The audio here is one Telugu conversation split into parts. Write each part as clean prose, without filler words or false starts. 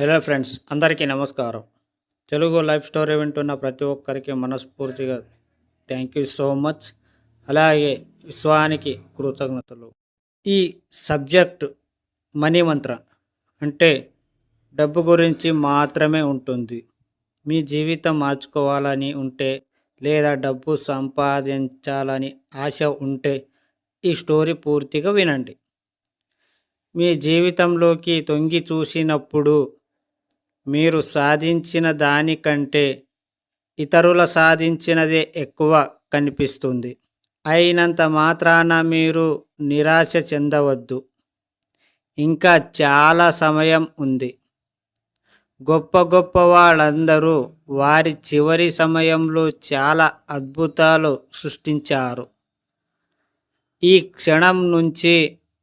హలో ఫ్రెండ్స్, అందరికీ నమస్కారం. తెలుగు లైఫ్ స్టోరీ వింటున్న ప్రతి ఒక్కరికి మనస్ఫూర్తిగా థ్యాంక్ యూ సో మచ్. అలాగే విశ్వానికి కృతజ్ఞతలు. ఈ సబ్జెక్ట్ మనీ మంత్ర అంటే డబ్బు గురించి మాత్రమే ఉంటుంది. మీ జీవితం మార్చుకోవాలని ఉంటే లేదా డబ్బు సంపాదించాలని ఆశ ఉంటే ఈ స్టోరీ పూర్తిగా వినండి. మీ జీవితంలోకి తొంగి చూసినప్పుడు మీరు సాధించిన దానికంటే ఇతరుల సాధించినదే ఎక్కువ కనిపిస్తుంది. అయినంత మాత్రాన మీరు నిరాశ చెందవద్దు. ఇంకా చాలా సమయం ఉంది. గొప్ప గొప్ప వాళ్ళందరూ వారి చివరి సమయంలో చాలా అద్భుతాలు సృష్టించారు. ఈ క్షణం నుంచి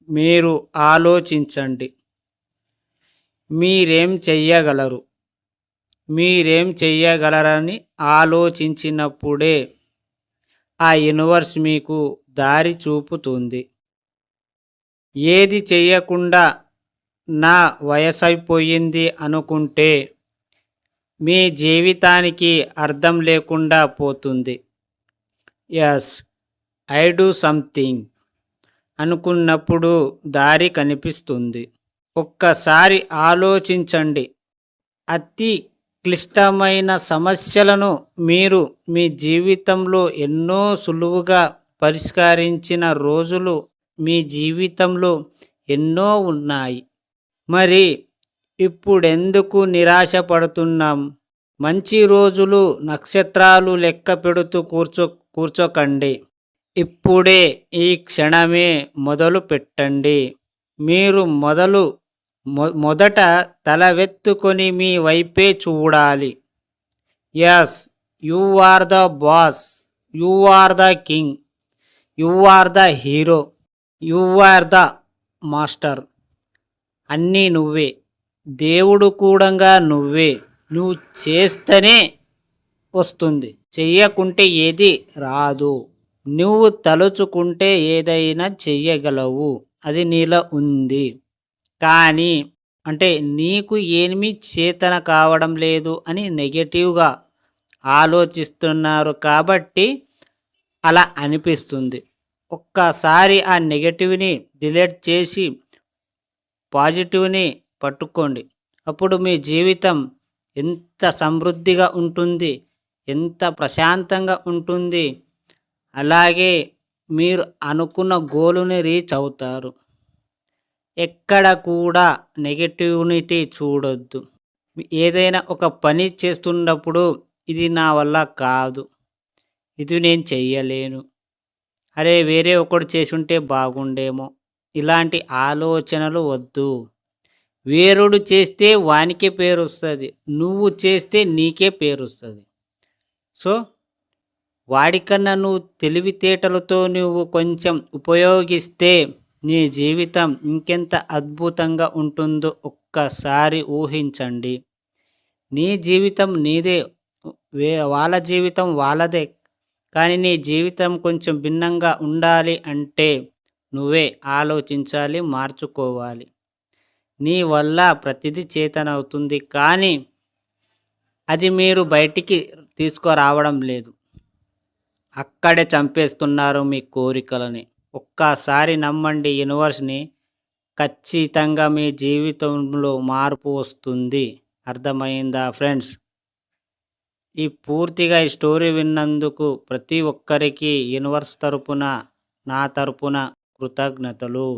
మీరు ఆలోచించండి. మీరేం చెయ్యగలరని ఆలోచించినప్పుడే ఆ యూనివర్స్ మీకు దారి చూపుతుంది. ఏది చెయ్యకుండా నా వయసైపోయింది అనుకుంటే మీ జీవితానికి అర్థం లేకుండా పోతుంది. ఎస్, ఐ డూ సంథింగ్ అనుకున్నప్పుడు దారి కనిపిస్తుంది. ఒక్కసారి ఆలోచించండి. అతి క్లిష్టమైన సమస్యలను మీరు మీ జీవితంలో ఎన్నో సులువుగా పరిష్కరించిన రోజులు మీ జీవితంలో ఎన్నో ఉన్నాయి. మరి ఇప్పుడెందుకు నిరాశ పడుతున్నాం? మంచి రోజులు నక్షత్రాలు లెక్క పెడుతూ కూర్చోకండి. ఇప్పుడే ఈ క్షణమే మొదలు పెట్టండి. మీరు మొదట తలవెత్తుకొని మీ వైపే చూడాలి. Yes, you are the boss, you are the king, you are the hero, you are the master. అన్నీ నువ్వే, దేవుడు కూడా నువ్వే. నువ్వు చేస్తేనే వస్తుంది, చెయ్యకుంటే ఏది రాదు. నువ్వు తలుచుకుంటే ఏదైనా చెయ్యగలవు, అది నీలో ఉంది. కానీ నీకు ఏమీ చేతన కావడం లేదు అని నెగటివ్గా ఆలోచిస్తున్నారు కాబట్టి అలా అనిపిస్తుంది. ఒక్కసారి ఆ నెగటివ్ని డిలీట్ చేసి పాజిటివ్ని పట్టుకోండి. అప్పుడు మీ జీవితం ఎంత సమృద్ధిగా ఉంటుంది, ఎంత ప్రశాంతంగా ఉంటుంది. అలాగే మీరు అనుకున్న గోలుని రీచ్ అవుతారు. ఎక్కడ కూడా నెగటివిటీ చూడొద్దు. ఏదైనా ఒక పని చేస్తున్నప్పుడు ఇది నా వల్ల కాదు, ఇది నేను చెయ్యలేను, అరే వేరే ఒకడు చేసుంటే బాగుండేమో, ఇలాంటి ఆలోచనలు వద్దు. వేరుడు చేస్తే వానికే పేరు వస్తుంది, నువ్వు చేస్తే నీకే పేరు వస్తుంది. సో వాడికన్నా నువ్వు తెలివితేటలతో నువ్వు కొంచెం ఉపయోగిస్తే నీ జీవితం ఇంకెంత అద్భుతంగా ఉంటుందో ఒక్కసారి ఊహించండి. నీ జీవితం నీదే, వాళ్ళ జీవితం వాళ్ళదే. కానీ నీ జీవితం కొంచెం భిన్నంగా ఉండాలి అంటే నువ్వే ఆలోచించాలి, మార్చుకోవాలి. నీ వల్ల ప్రతిదీ చేతనవుతుంది, కానీ అది మీరు బయటికి తీసుకురావడం లేదు. అక్కడే చంపేస్తున్నారు మీ కోరికలని. ఒక్కసారి నమ్మండి యూనివర్స్ని, ఖచ్చితంగా మీ జీవితంలో మార్పు వస్తుంది. అర్థమైందా ఫ్రెండ్స్? ఈ పూర్తిగా ఈ స్టోరీ విన్నందుకు ప్రతి ఒక్కరికి యూనివర్స్ తరపున, నా తరపున కృతజ్ఞతలు.